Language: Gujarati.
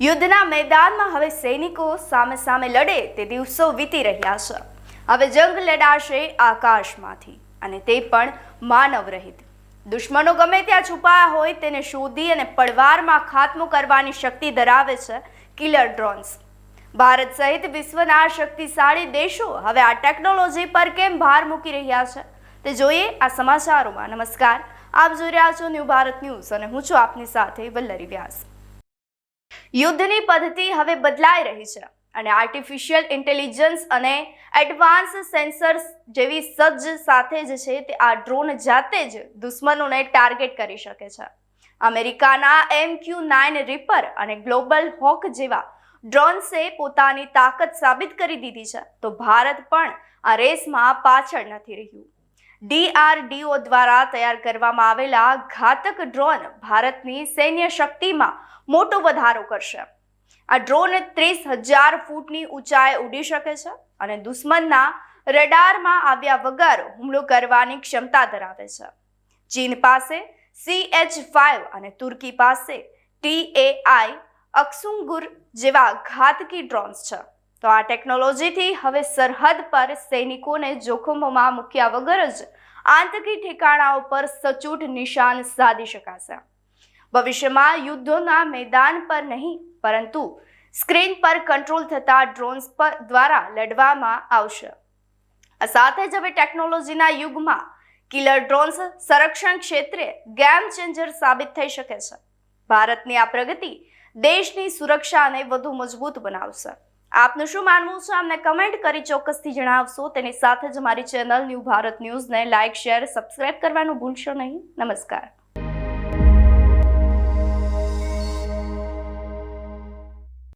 યુદ્ધના મેદાનમાં હવે સૈનિકો સામે સામે લડે તે દિવસો વીતી રહ્યા છે। હવે જંગ લડાશે આકાશમાંથી અને તે પણ માનવ રહિત। દુશ્મનો ગમે ત્યાં છુપાયા હોય તેને શોધી અને પળવારમાં ખાત્મો કરવાની શક્તિ ધરાવે છે કિલર ડ્રોન્સ। ભારત સહિત વિશ્વના શક્તિશાળી દેશો હવે આ ટેકનોલોજી પર કેમ ભાર મૂકી રહ્યા છે તે જોઈએ આ સમાચારોમાં। નમસ્કાર, આપ જોઈ રહ્યા છો ન્યૂ ભારત ન્યૂઝ અને હું છું આપની સાથે વલ્લરી વ્યાસ। યુદ્ધની પદ્ધતિ હવે બદલાઈ રહી છે અને આર્ટિફિશિયલ ઇન્ટેલિજન્સ અને એડવાન્સ સેન્સર્સ જેવી સજ્જ સાથે જ છે તે આ ડ્રોન જાતે જ દુશ્મનોને ટાર્ગેટ કરી શકે છે। અમેરિકાના MQ-9 રીપર અને ગ્લોબલ હોક જેવા ડ્રોન્સે પોતાની તાકાત સાબિત કરી દીધી છે તો ભારત પણ આ રેસમાં પાછળ નથી રહ્યું। DRDO દ્વારા તૈયાર કરવામાં આવેલા ઘાતક ડ્રોન ભારતની સૈન્ય શક્તિમાં મોટો વધારો કરશે। આ ડ્રોન 30,000 ફૂટની ઊંચાઈએ ઉડી શકે છે અને દુશ્મનના રડારમાં આવ્યા વગર હુમલો કરવાની ક્ષમતા ધરાવે છે। ચીન પાસે CH-5 અને તુર્કી પાસે TAI અક્સુંગુર જેવા ઘાતકી ડ્રોન્સ છે તો આ ટેકનોલોજીથી હવે સરહદ પર સૈનિકોને જોખમોમાં મૂક્યા વગર જ આતંકી ઠેકાણાઓ પર સચોટ નિશાન સાધી શકાશે। ભવિષ્યમાં યુદ્ધોના મેદાન પર નહીં પરંતુ સ્ક્રીન પર કંટ્રોલ થતા ડ્રોન્સ દ્વારા લડવામાં આવશે। આ સાથે જ હવે ટેકનોલોજીના યુગમાં કિલર ડ્રોન્સ સંરક્ષણ ક્ષેત્રે ગેમ ચેન્જર સાબિત થઈ શકે છે। ભારતની આ પ્રગતિ દેશની સુરક્ષાને વધુ મજબૂત બનાવશે। આપનું શું માનવું છે અમને કમેન્ટ કરી ચોક્કસથી જણાવશો। તેની સાથે જ મારી ચેનલ ન્યૂ ભારત ન્યૂઝને લાઇક, શેર, સબસ્ક્રાઇબ કરવાનું ભૂલશો નહીં। નમસ્કાર।